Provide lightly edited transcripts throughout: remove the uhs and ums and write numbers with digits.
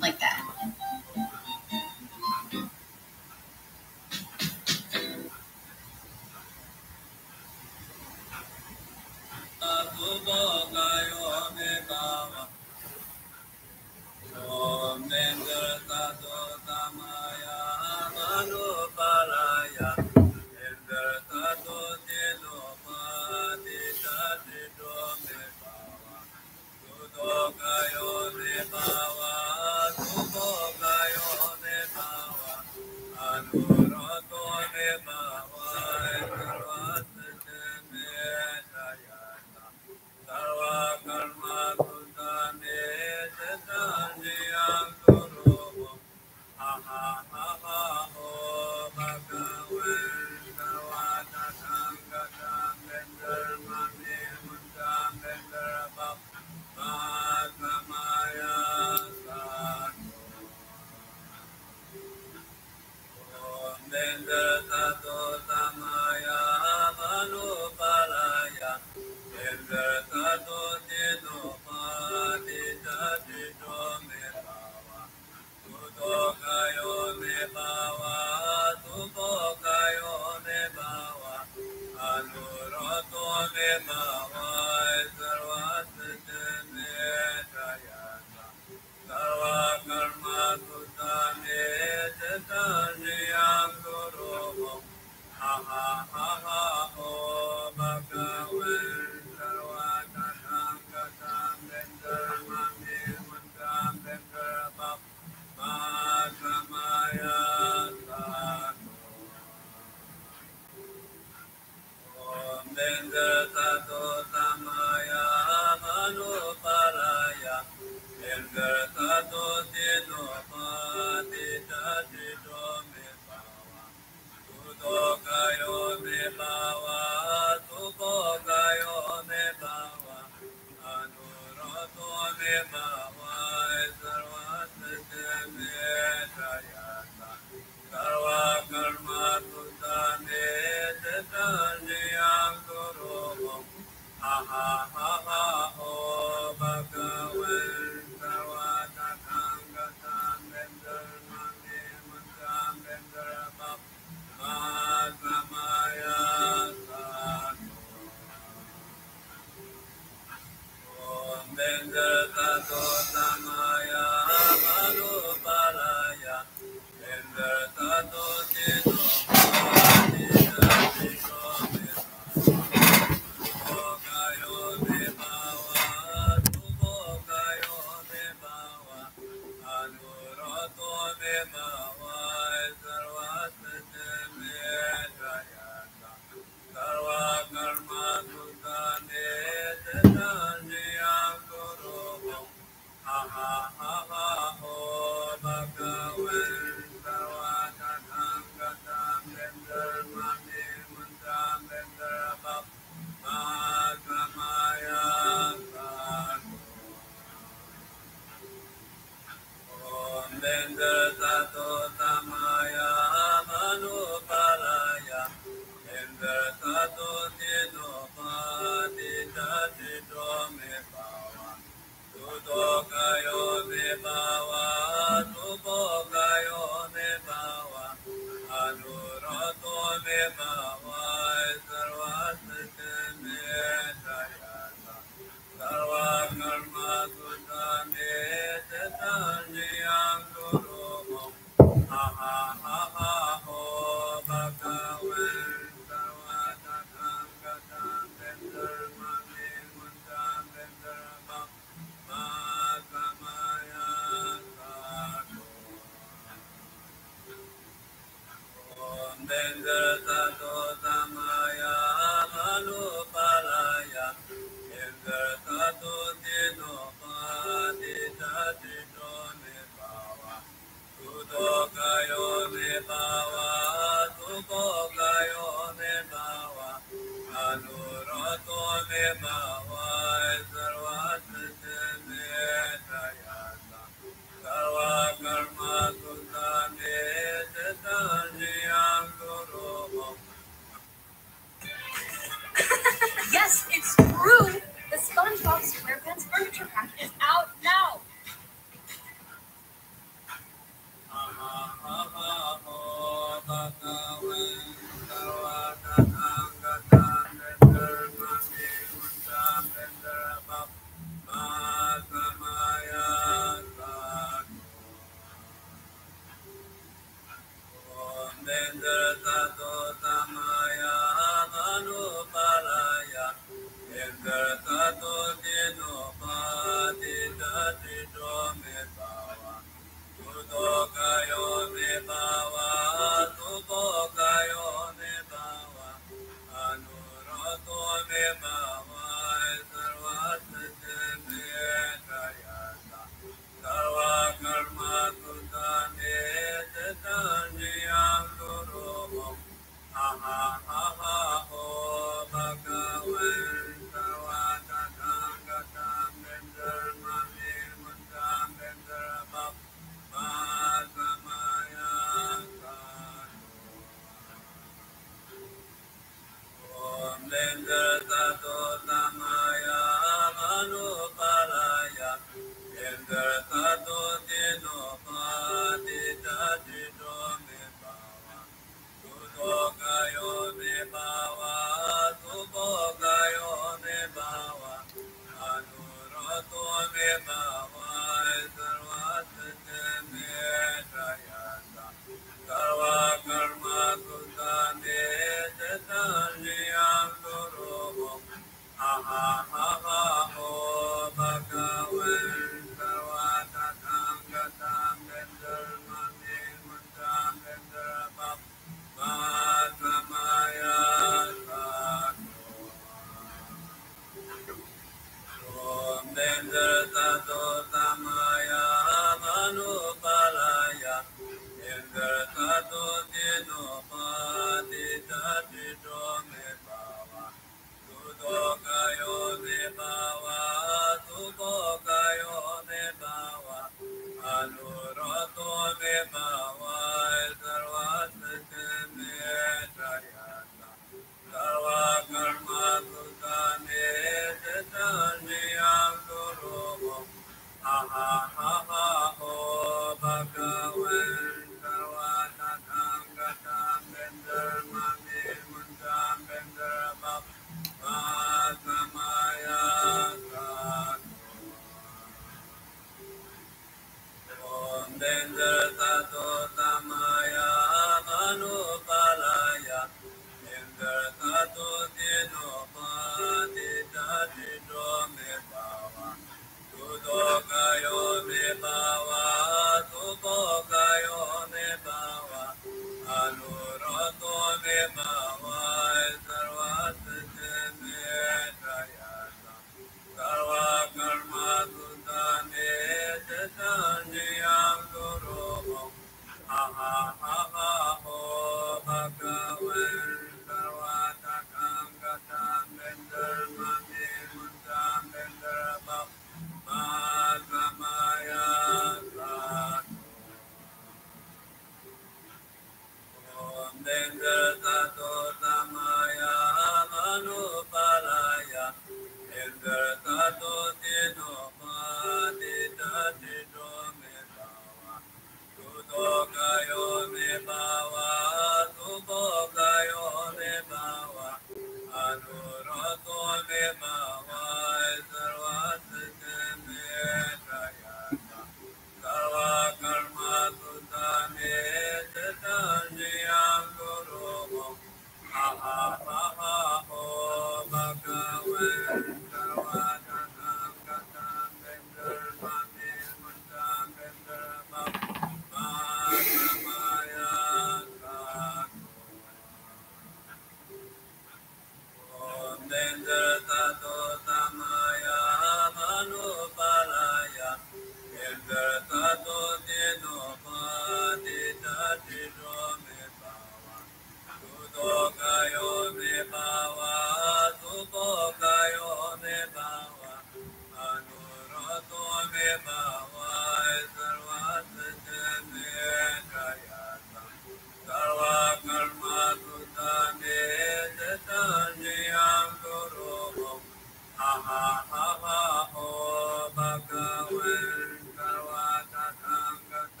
Like that. Yes, it's true! The SpongeBob SquarePants furniture pack is out now!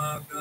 Bhagavato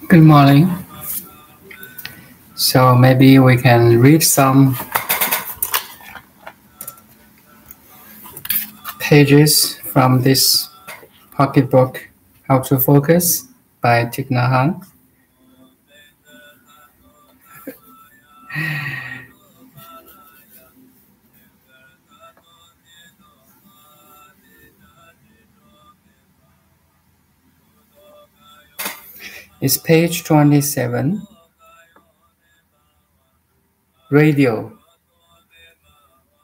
Good morning. So maybe we can read some pages from this pocketbook, How to Focus by Thich Nhat Hanh. It's page 27. Radio.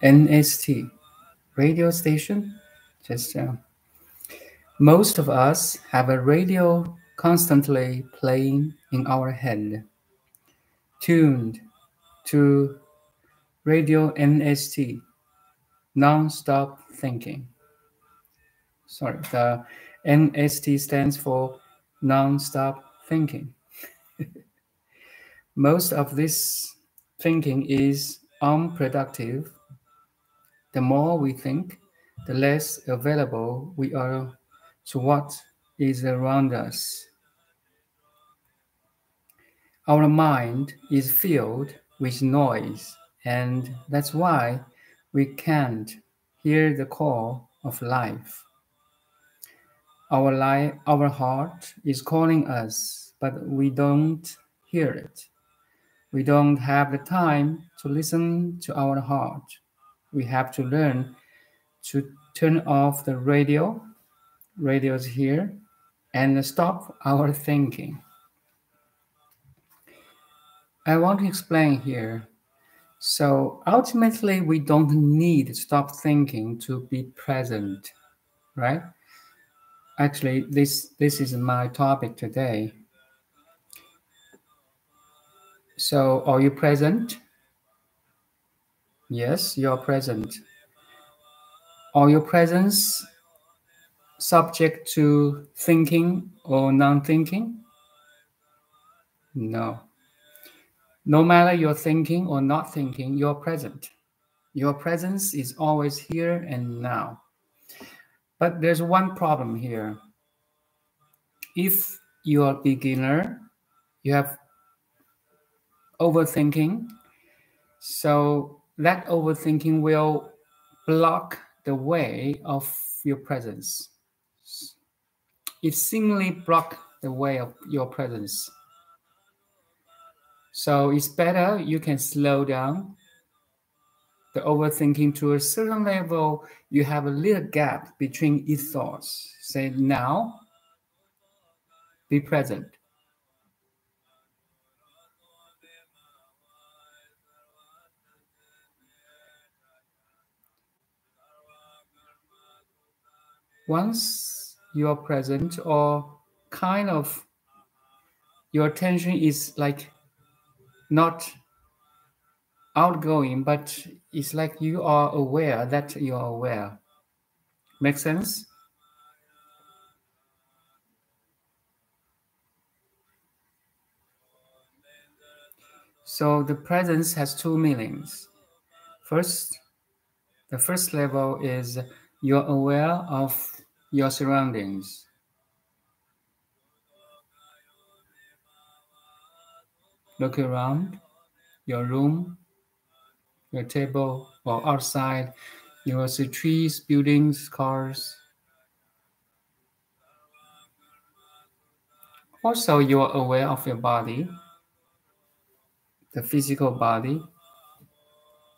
NST. Radio station. Most of us have a radio constantly playing in our head, tuned to radio NST, non-stop thinking. Sorry, the NST stands for non-stop thinking. Most of this thinking is unproductive. The more we think, the less available we are to what is around us. Our mind is filled with noise, and that's why we can't hear the call of life. Our heart is calling us, but we don't hear it. We don't have the time to listen to our heart. We have to learn to turn off the radio's here, and stop our thinking. I want to explain here. So ultimately, we don't need to stop thinking to be present, right? Actually, this is my topic today. So are you present? Yes, you're present. Are your presence subject to thinking or non-thinking? No. No matter you're thinking or not thinking, you're present. Your presence is always here and now. But there's one problem here. If you're a beginner, you have overthinking, so that overthinking will block the way of your presence. It seemingly blocks the way of your presence. So it's better you can slow down the overthinking to a certain level. You have a little gap between each thoughts. Say, now, be present. Once you are present, or kind of your attention is like not outgoing, but it's like you are aware that you are aware. Make sense? So the presence has two meanings. First, the first level is you're aware of your surroundings. Look around your room, your table, or outside. You will see trees, buildings, cars. Also, you're aware of your body, the physical body,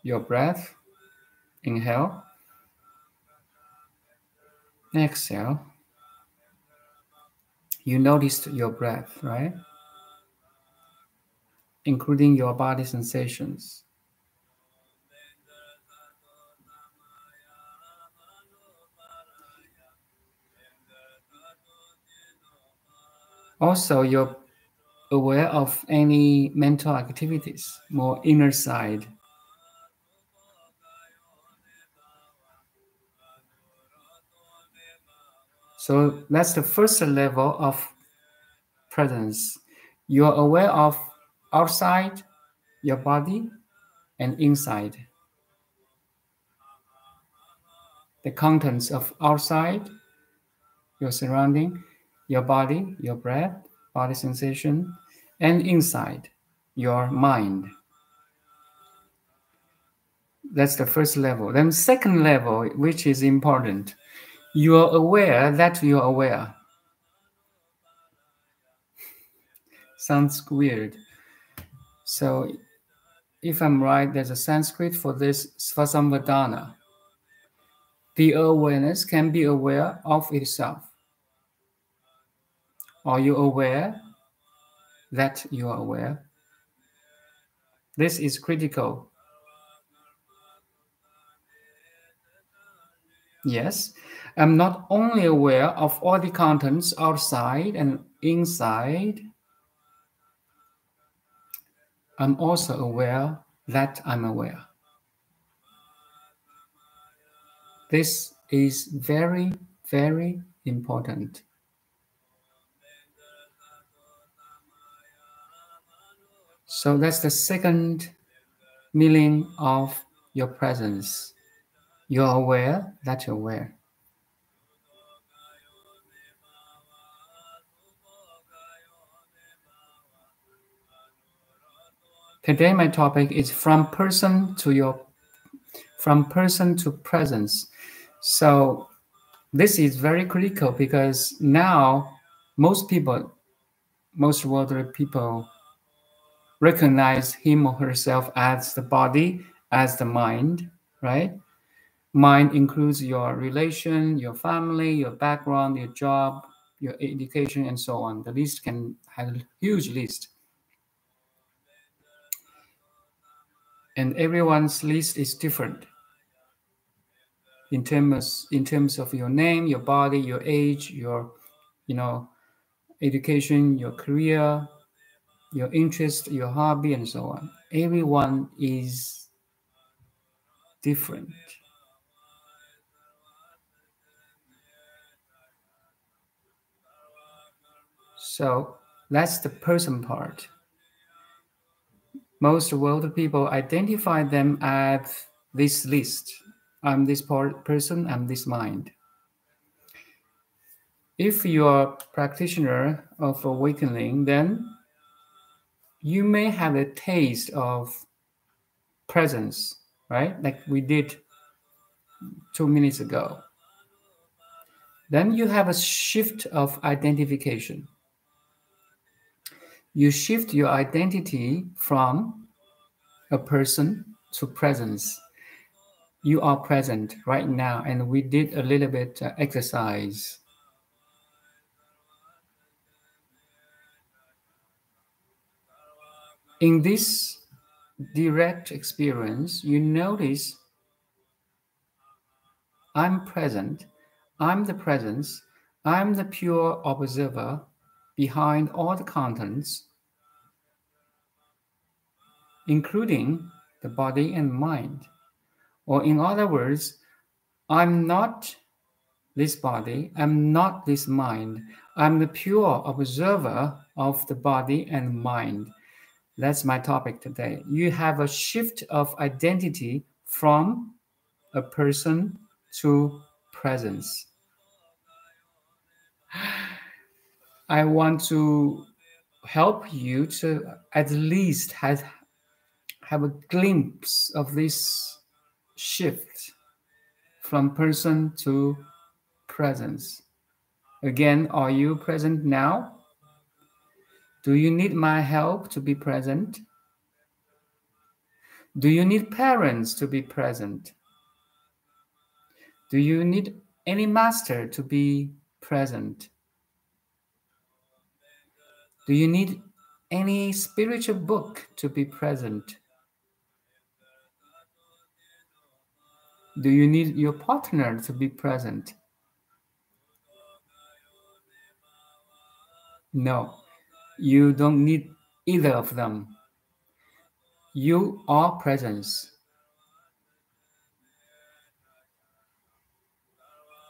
your breath. Inhale, exhale. You noticed your breath, right? Including your body sensations. Also, you're aware of any mental activities, more inner side. So that's the first level of presence. You're aware of outside your body and inside. The contents of outside, your surrounding, your body, your breath, body sensation, and inside, your mind. That's the first level. Then second level, which is important, you are aware that you are aware. Sounds weird. So if I'm right, there's a Sanskrit for this, svasamvedana. The awareness can be aware of itself. Are you aware that you are aware? This is critical. Yes, I'm not only aware of all the contents outside and inside, I'm also aware that I'm aware. This is very, very important. So that's the second meaning of your presence. You're aware that you're aware. Today my topic is from person to presence. So this is very critical because now most worldly people recognize him or herself as the body, as the mind, right? Mind includes your relation, your family, your background, your job, your education, and so on. The list can have a huge list. And everyone's list is different in terms of your name, your body, your age, your education, your career, your interest, your hobby, and so on. Everyone is different. So that's the person part. Most worldly people identify them as this list. I'm this person, I'm this mind. If you're a practitioner of awakening, then you may have a taste of presence, right? Like we did 2 minutes ago. Then you have a shift of identification. You shift your identity from a person to presence. You are present right now, and we did a little bit exercise. In this direct experience, you notice I'm present, I'm the presence, I'm the pure observer behind all the contents, including the body and mind. Or in other words, I'm not this body, I'm not this mind. I'm the pure observer of the body and mind. That's my topic today. You have a shift of identity from a person to presence. I want to help you to at least have a glimpse of this shift from person to presence. Again, are you present now? Do you need my help to be present? Do you need parents to be present? Do you need any master to be present? Do you need any spiritual book to be present? Do you need your partner to be present? No, you don't need either of them. You are presence.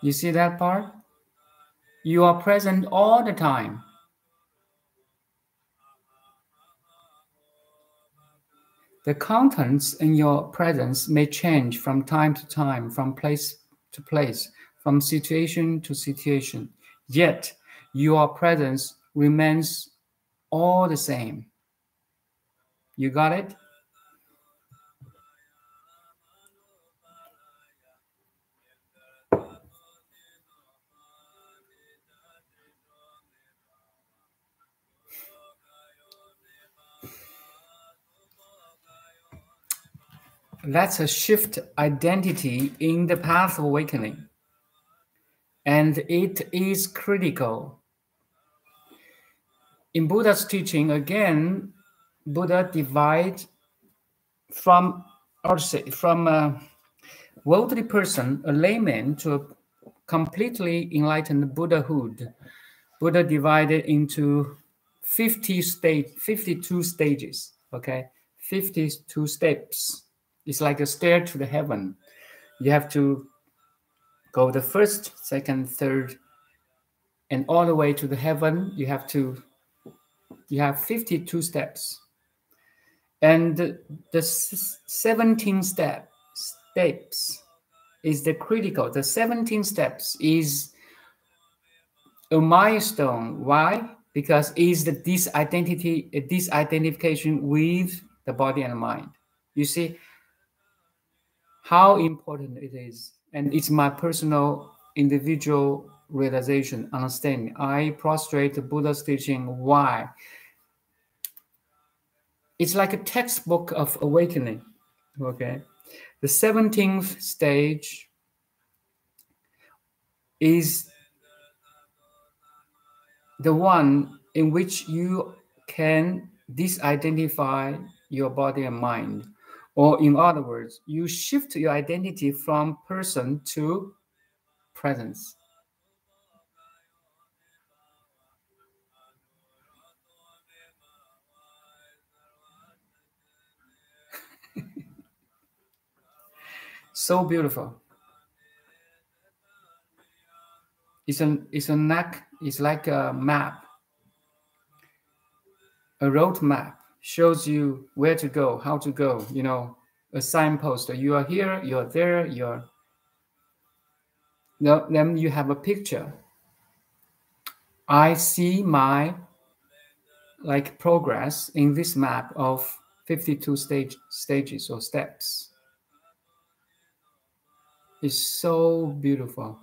You see that part? You are present all the time. The contents in your presence may change from time to time, from place to place, from situation to situation. Yet, your presence remains all the same. You got it? That's a shift identity in the path of awakening. And it is critical. In Buddha's teaching, again, Buddha divides from a worldly person, a layman, to a completely enlightened Buddhahood. Buddha divided into 52 stages, okay? 52 steps. It's like a stair to the heaven. You have to go the first, second, third, and all the way to the heaven. You have 52 steps. And the 17 steps is the critical. The 17 steps is a milestone. Why? Because it's the disidentification with the body and mind. You see how important it is. And it's my personal, individual realization, understanding. I prostrate the Buddha's teaching. Why? It's like a textbook of awakening, okay? The 17th stage is the one in which you can disidentify your body and mind. Or in other words, you shift your identity from person to presence. So beautiful. It's like a map. A road map shows you where to go, how to go, a signpost. You are here, you're there, then you have a picture. I see my progress in this map of 52 stages or steps. It's so beautiful.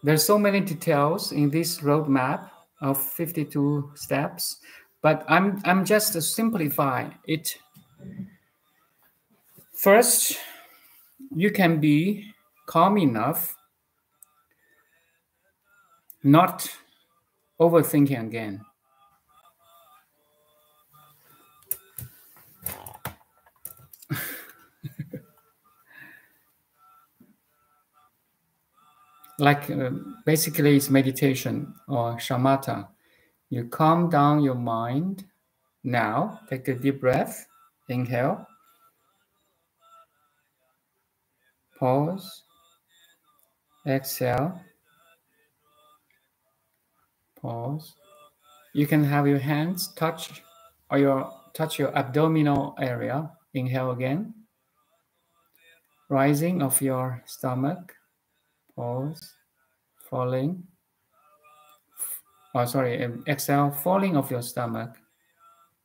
There's so many details in this roadmap of 52 steps, but I'm just to simplify it. First, you can be calm enough, not overthinking again. Basically it's meditation or shamatha. You calm down your mind Now, take a deep breath. Inhale. Pause. Exhale. Pause. You can have your hands touch your abdominal area. Inhale again. Rising of your stomach. Pause. Falling. Exhale. Falling of your stomach.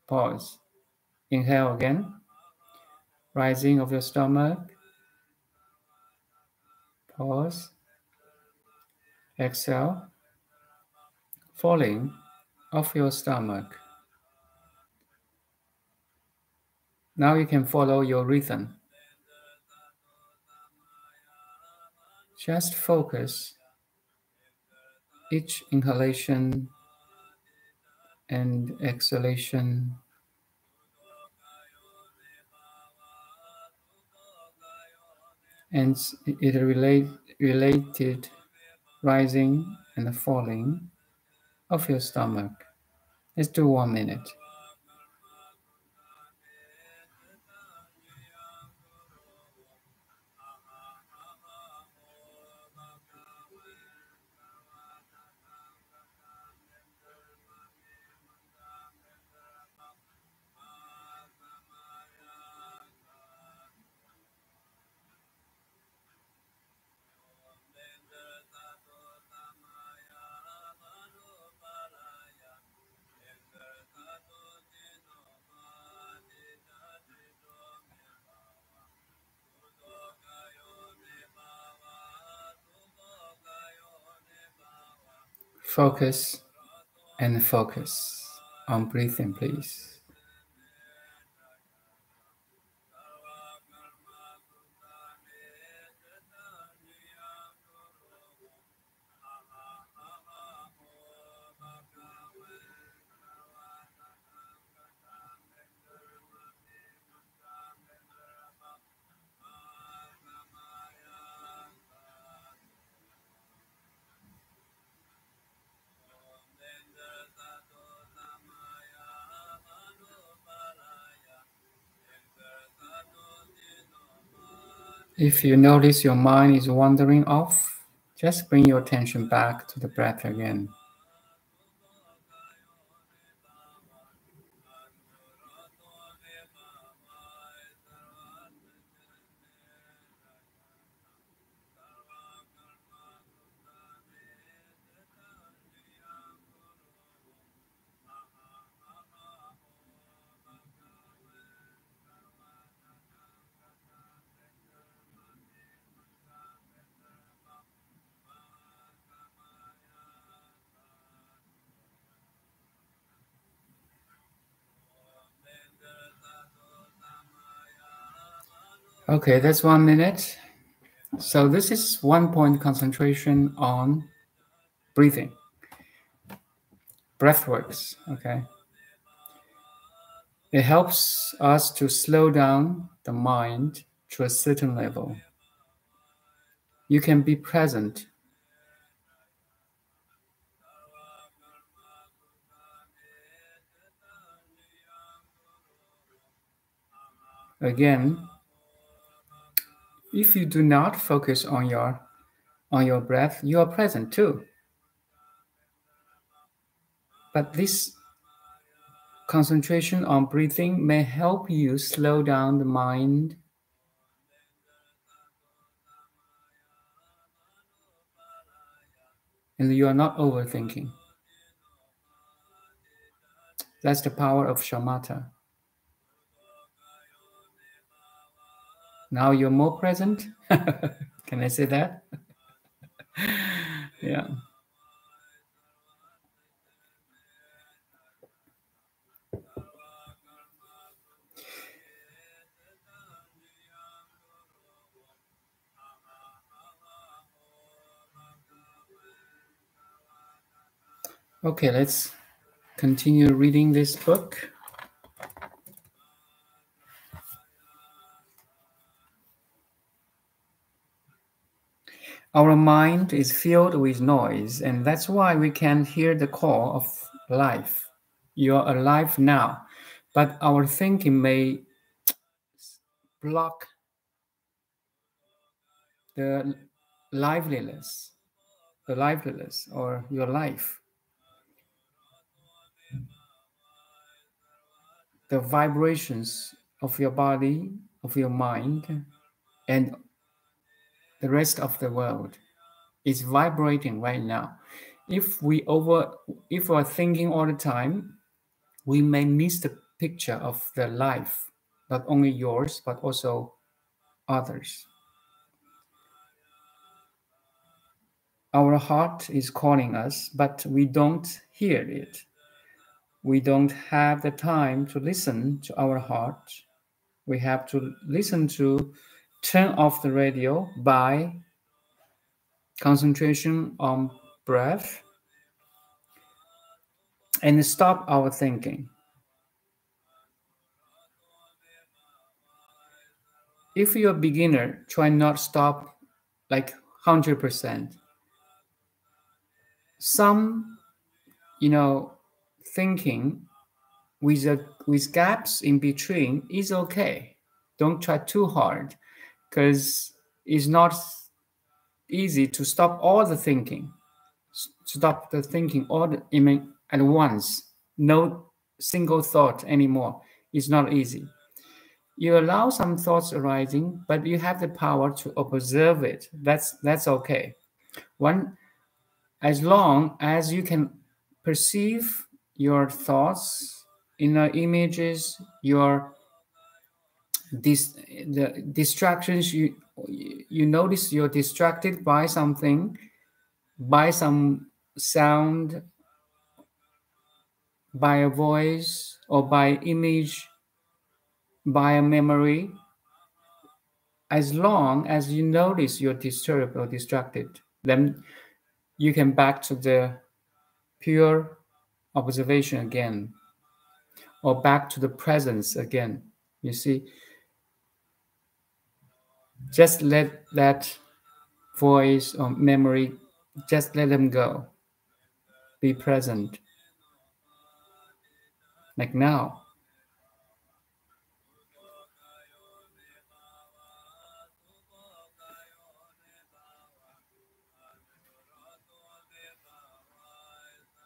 Pause. Inhale again. Rising of your stomach. Pause. Exhale. Falling of your stomach. Now you can follow your rhythm. Just focus each inhalation and exhalation. And it related rising and falling of your stomach. Let's do 1 minute. Focus and focus on breathing, please. If you notice your mind is wandering off, just bring your attention back to the breath again. Okay, that's 1 minute. So this is 1-point concentration on breathing. Breathworks, okay? It helps us to slow down the mind to a certain level. You can be present. Again, if you do not focus on your breath, you are present too. But this concentration on breathing may help you slow down the mind and you are not overthinking. That's the power of shamatha. Now you're more present. Can I say that? Yeah. Okay, let's continue reading this book. Our mind is filled with noise, and that's why we can't hear the call of life. You are alive now. but our thinking may block the liveliness or your life, the vibrations of your body, of your mind, and the rest of the world is vibrating right now. If we're thinking all the time, we may miss the picture of the life, not only yours, but also others. Our heart is calling us, but we don't hear it. We don't have the time to listen to our heart. We have to listen to turn off the radio by concentration on breath and stop our thinking. If you're a beginner, try not stop like 100%. Some, thinking with gaps in between is okay. Don't try too hard, because it's not easy to stop all the thinking. Stop the thinking at once. No single thought anymore. It's not easy. You allow some thoughts arising, but you have the power to observe it. That's okay. As long as you can perceive your thoughts, inner images, the distractions, you notice you're distracted by something, by some sound, by a voice, or by image, by a memory. As long as you notice you're disturbed or distracted, then you can back to the pure observation again, or back to the presence again. You see, just let that voice or memory, just let them go. Be present, like now.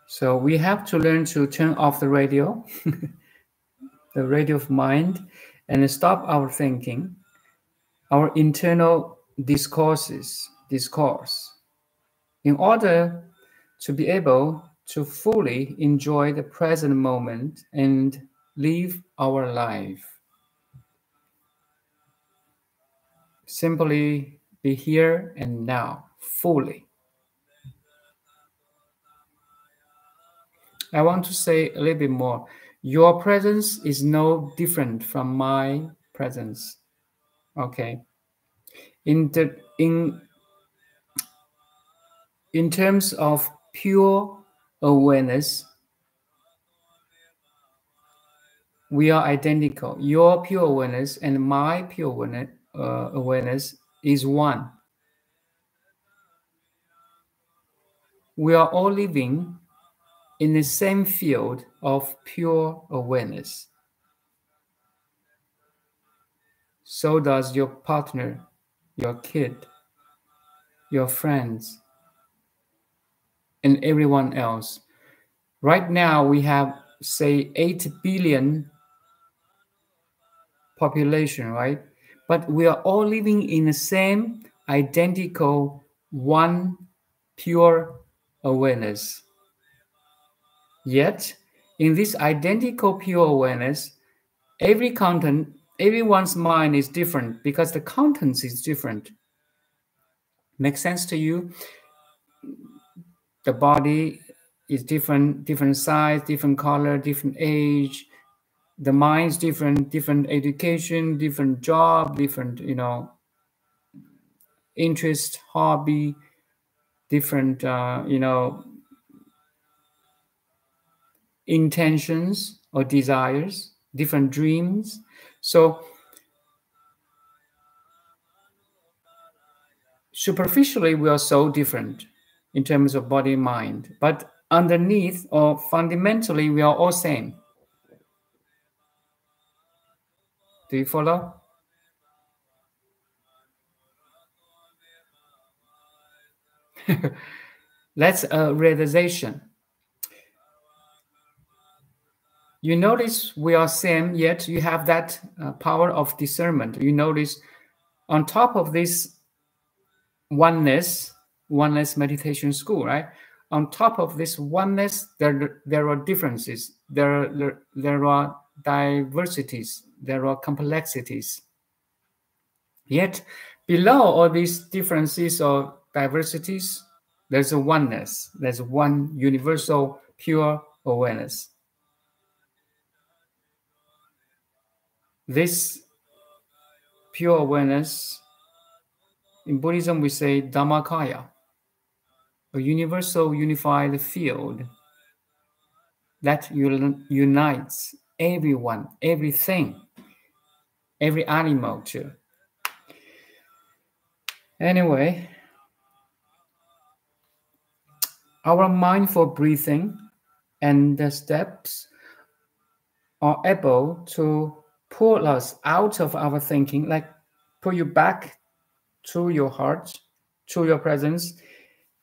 So we have to learn to turn off the radio, the radio of mind, and stop our thinking, our internal discourse, in order to be able to fully enjoy the present moment and live our life. Simply be here and now, fully. I want to say a little bit more. Your presence is no different from my presence. Okay. In terms of pure awareness, we are identical. Your pure awareness and my pure awareness is one. We are all living in the same field of pure awareness. So does your partner, your kid, your friends, and everyone else. Right now, we have, say, 8 billion population, right? But we are all living in the same identical one pure awareness. Yet, in this identical pure awareness, everyone's mind is different because the contents is different. Makes sense to you? The body is different size, different color, different age. The mind's different education, different job, different, interest, hobby, different, intentions or desires, different dreams. So superficially, we are so different in terms of body and mind, but underneath or fundamentally, we are all same. Do you follow? That's a realization. You notice we are same, yet you have that power of discernment. You notice on top of this oneness meditation school, right? On top of this oneness, there are differences. There are diversities. There are complexities. Yet below all these differences or diversities, there's a oneness. There's one universal pure awareness. This pure awareness, in Buddhism we say Dhammakaya, a universal unified field that unites everyone, everything, every animal too. Anyway, our mindful breathing and the steps are able to pull us out of our thinking, like pull you back to your heart, to your presence,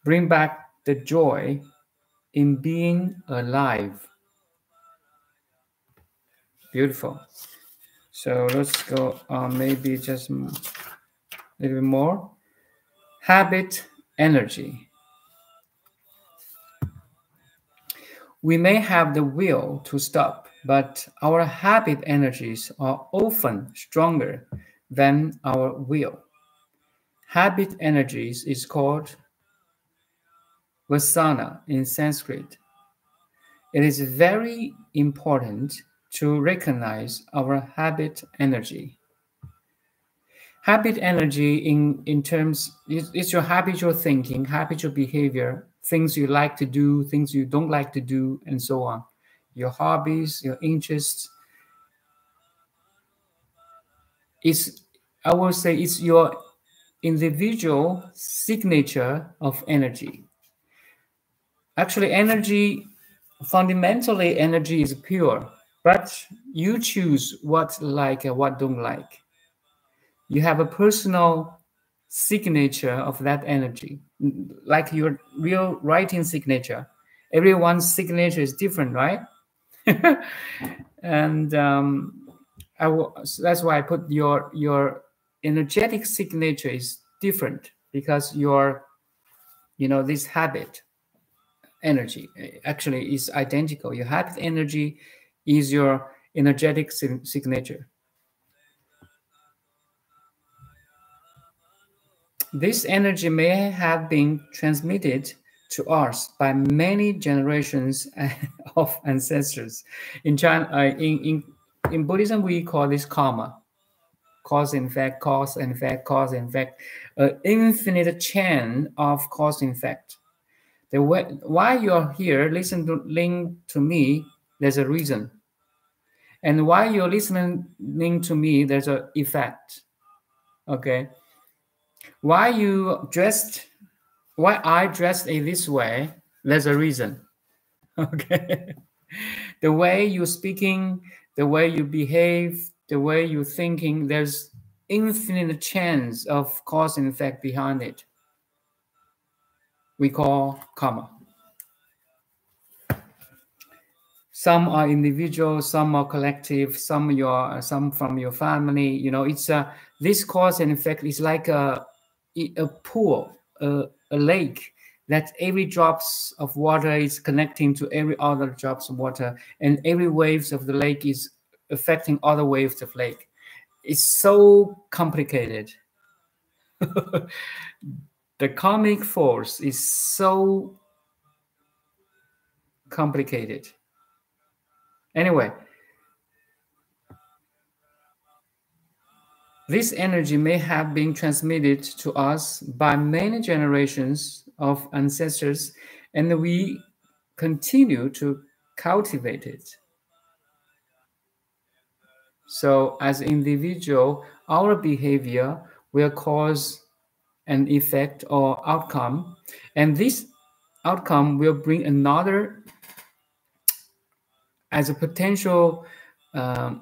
bring back the joy in being alive. Beautiful. So let's go maybe just a little bit more. Habit energy. We may have the will to stop, but our habit energies are often stronger than our will. Habit energies is called vasana in Sanskrit. It is very important to recognize our habit energy. Habit energy in terms, it's your habitual thinking, habitual behavior, things you like to do, things you don't like to do, and so on. Your hobbies, your interests. I will say it's your individual signature of energy. Actually, fundamentally, energy is pure, but you choose what like and what don't like. You have a personal signature of that energy, like your real writing signature. Everyone's signature is different, right? And so that's why I put your energetic signature is different, because this habit energy actually is identical. Your habit energy is your energetic signature. This energy may have been transmitted to us by many generations of ancestors. In China, in Buddhism, we call this karma. Cause and effect, cause and effect, cause and effect. An infinite chain of cause and effect. Why you're here, listening to me, there's a reason. And why you're listening to me, there's an effect. Okay. Why I dressed in this way, there's a reason. Okay. The way you're speaking, the way you behave, the way you're thinking, there's infinite chance of cause and effect behind it. We call karma. Some are individual, some are collective, some from your family. It's this cause and effect is like a pool, a lake, that every drops of water is connecting to every other drops of water, and every waves of the lake is affecting other waves of lake. It's so complicated. The karmic force is so complicated. Anyway, this energy may have been transmitted to us by many generations of ancestors, and we continue to cultivate it. So as individual, our behavior will cause an effect or outcome, and this outcome will bring another as a potential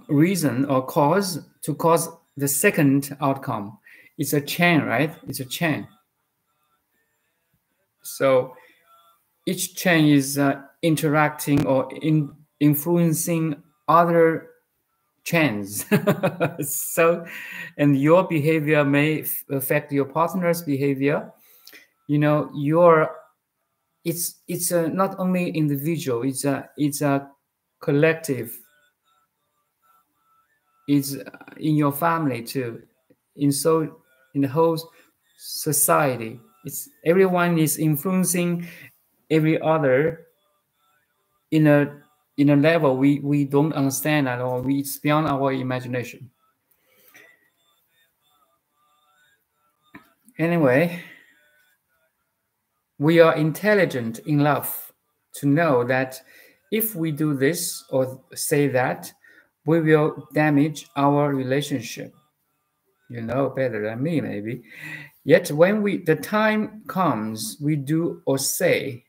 reason or cause to cause the second outcome. It's a chain, right? It's a chain. So each chain is interacting or influencing other chains. So, and your behavior may affect your partner's behavior. You know, it's not only individual. It's a collective. It's in your family too. In the whole society, it's everyone is influencing every other in a level we don't understand at all. It's beyond our imagination. Anyway, we are intelligent enough to know that if we do this or say that, we will damage our relationship. You know better than me, maybe. Yet when the time comes, we do or say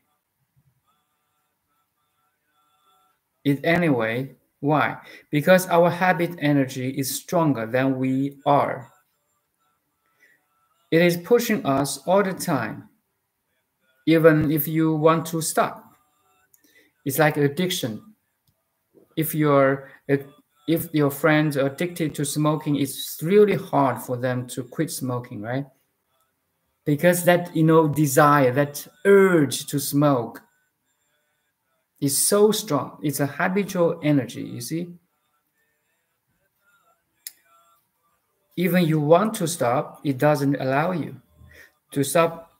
it anyway. Why? Because our habit energy is stronger than we are. It is pushing us all the time, even if you want to stop. It's like addiction. If your friends are addicted to smoking, it's really hard for them to quit smoking, right? Because that desire, that urge to smoke is so strong. It's a habitual energy, you see. Even you want to stop, it doesn't allow you to stop.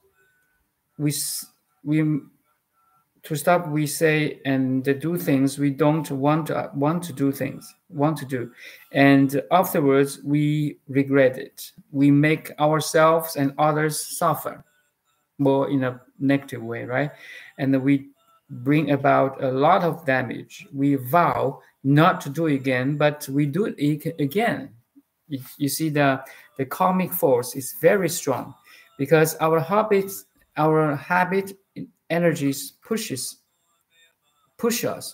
We say and do things we don't want to do, and afterwards we regret it. We make ourselves and others suffer more in a negative way, right? And we bring about a lot of damage. We vow not to do it again, but we do it again. You see, the karmic force is very strong because our habit energies push us.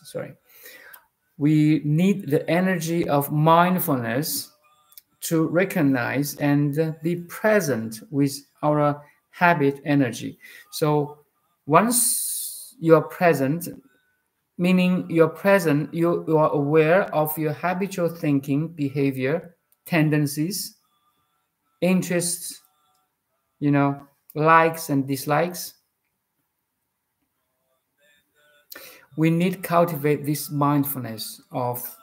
Sorry, we need the energy of mindfulness to recognize and be present with our habit energy. So once you are present, meaning you're present, you are aware of your habitual thinking, behavior, tendencies, interests, likes and dislikes. We need to cultivate this mindfulness of,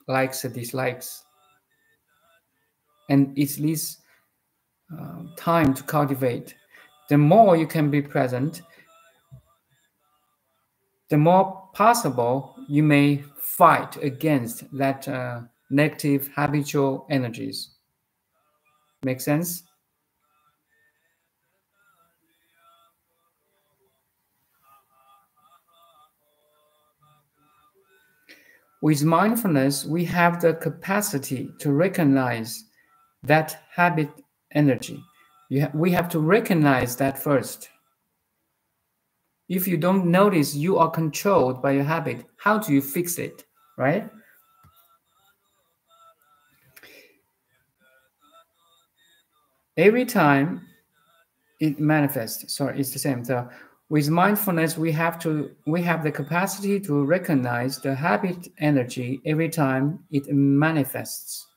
likes and dislikes. And it needs time to cultivate. The more you can be present, the more possible you may fight against that negative habitual energies. Make sense? With mindfulness, we have the capacity to recognize that habit energy. We have to recognize that first. If you don't notice you are controlled by your habit, how do you fix it, right? Every time it manifests, it's the same. So with mindfulness, we have the capacity to recognize the habit energy every time it manifests.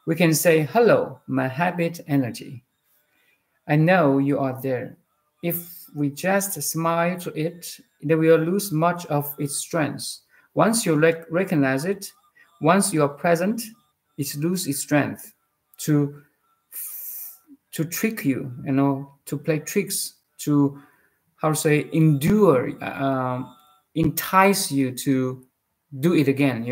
We can say, hello, my habit energy. I know you are there. If we just smile to it, it will lose much of its strength. Once you recognize it, once you are present, it loses its strength to trick you, to play tricks, to endure, entice you to do it again,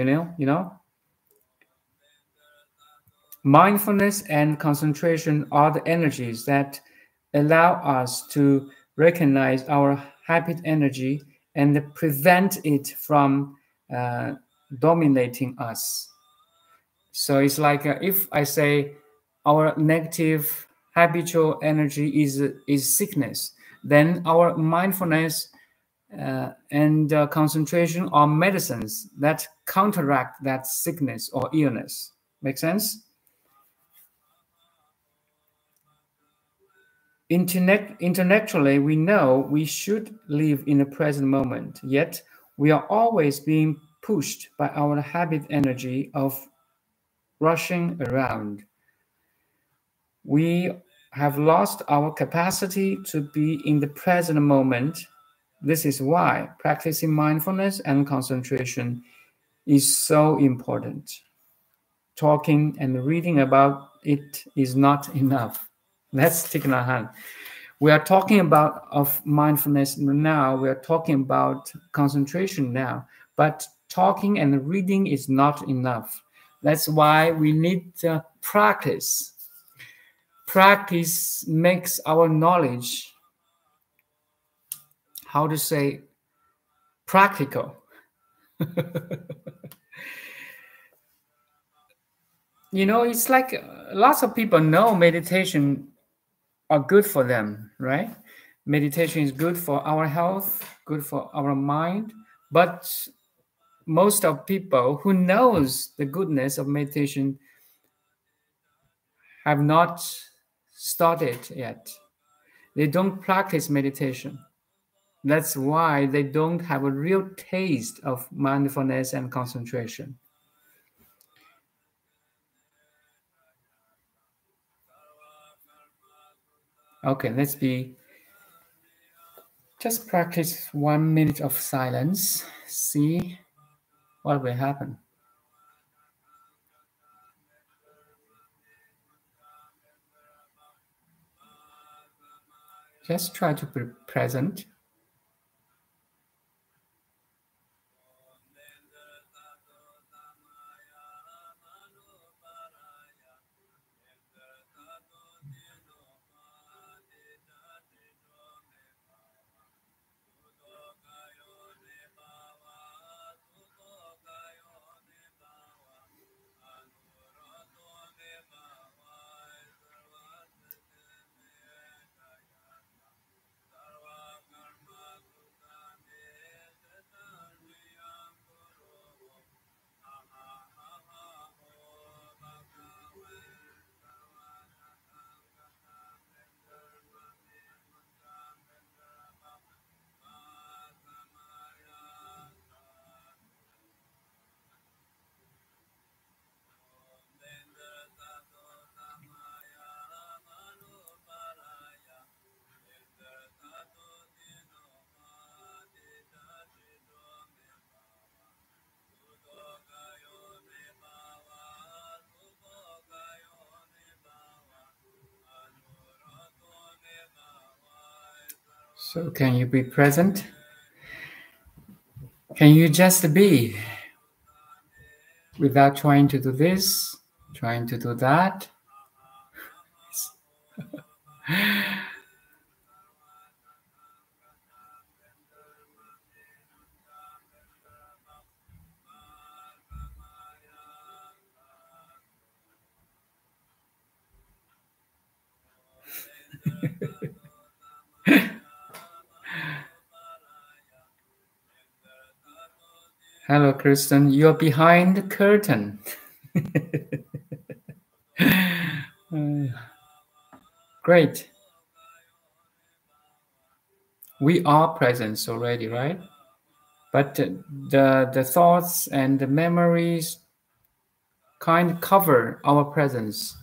Mindfulness and concentration are the energies that allow us to recognize our habit energy and prevent it from dominating us. So it's like if I say our negative habitual energy is sickness, then our mindfulness and concentration on medicines that counteract that sickness or illness. Make sense? Intellectually, we know we should live in the present moment, yet we are always being pushed by our habit energy of rushing around. We have lost our capacity to be in the present moment. This is why practicing mindfulness and concentration is so important. Talking and reading about it is not enough. That's Thich Nhat Hanh. We are talking about of mindfulness now. We are talking about concentration now. But talking and reading is not enough. That's why we need practice. Practice makes our knowledge, how to say, practical. You know, it's like lots of people know meditation are good for them, right? Meditation is good for our health, good for our mind, but most of people who knows the goodness of meditation have not started yet. They don't practice meditation. That's why they don't have a real taste of mindfulness and concentration. Okay, just practice 1 minute of silence. See what will happen. Just try to be present. So can you be present? Can you just be without trying to do this, trying to do that? Hello, Kristen. You're behind the curtain. Great. We are present already, right? But the thoughts and the memories kind of cover our presence,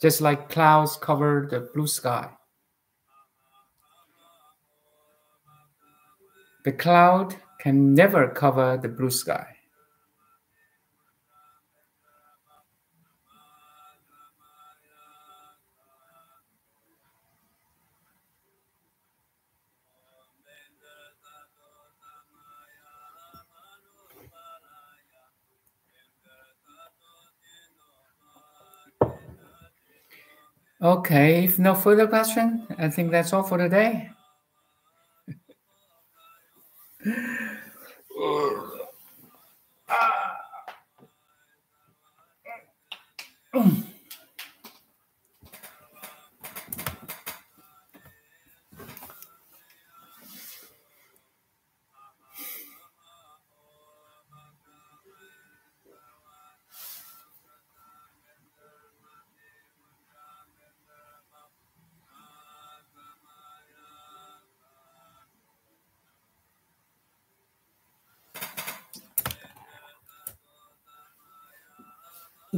just like clouds cover the blue sky. The cloud can never cover the blue sky. Okay, if no further question, I think that's all for today.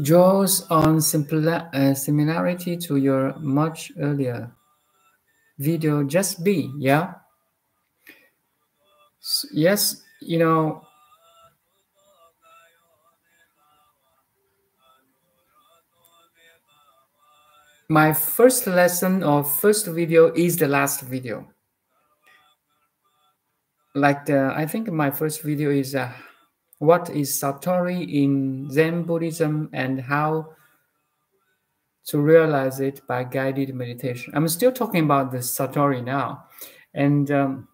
draws on similarity to your much earlier video, Just Be, yeah? Yes, you know, my first lesson or first video is the last video. Like I think my first video is what is Satori in Zen Buddhism and how to realize it by guided meditation. I'm still talking about the Satori now. And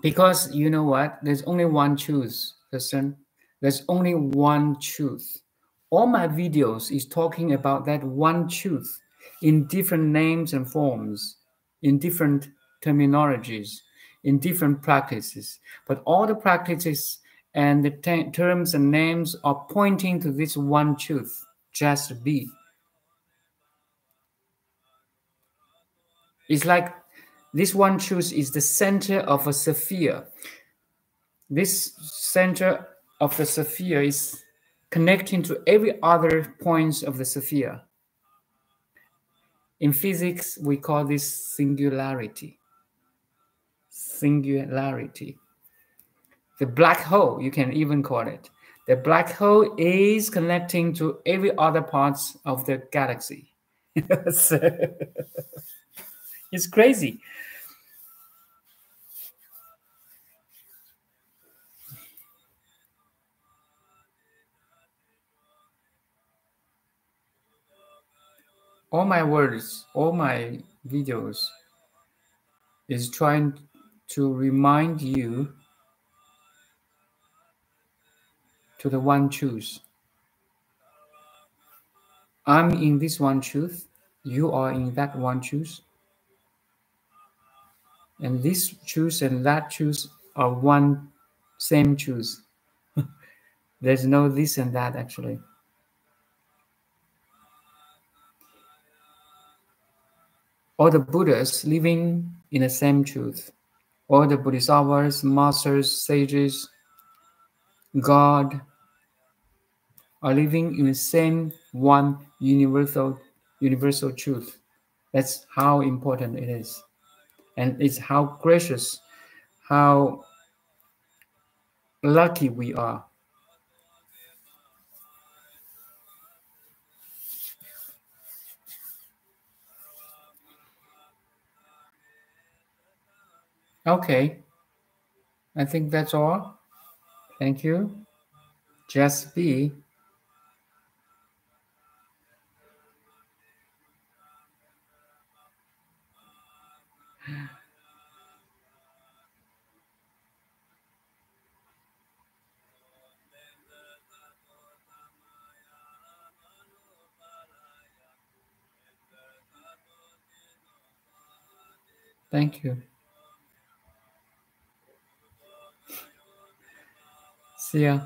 because you know what? There's only one truth, person. There's only one truth. All my videos is talking about that one truth in different names and forms, in different terminologies, in different practices. But all the practices and the terms and names are pointing to this one truth, just be. It's like this one truth is the center of a sphere. This center of the sphere is connecting to every other points of the sphere. In physics, we call this singularity. Singularity. The black hole, you can even call it. The black hole is connecting to every other parts of the galaxy. It's crazy. All my words, all my videos is trying to remind you to the one truth. I'm in this one truth. You are in that one truth. And this truth and that truth are one same truth. There's no this and that actually. All the Buddhas living in the same truth. All the Bodhisattvas, masters, sages, God are living in the same one universal truth. That's how important it is. And it's how gracious, how lucky we are. Okay, I think that's all. Thank you. Just be. Thank you. See ya.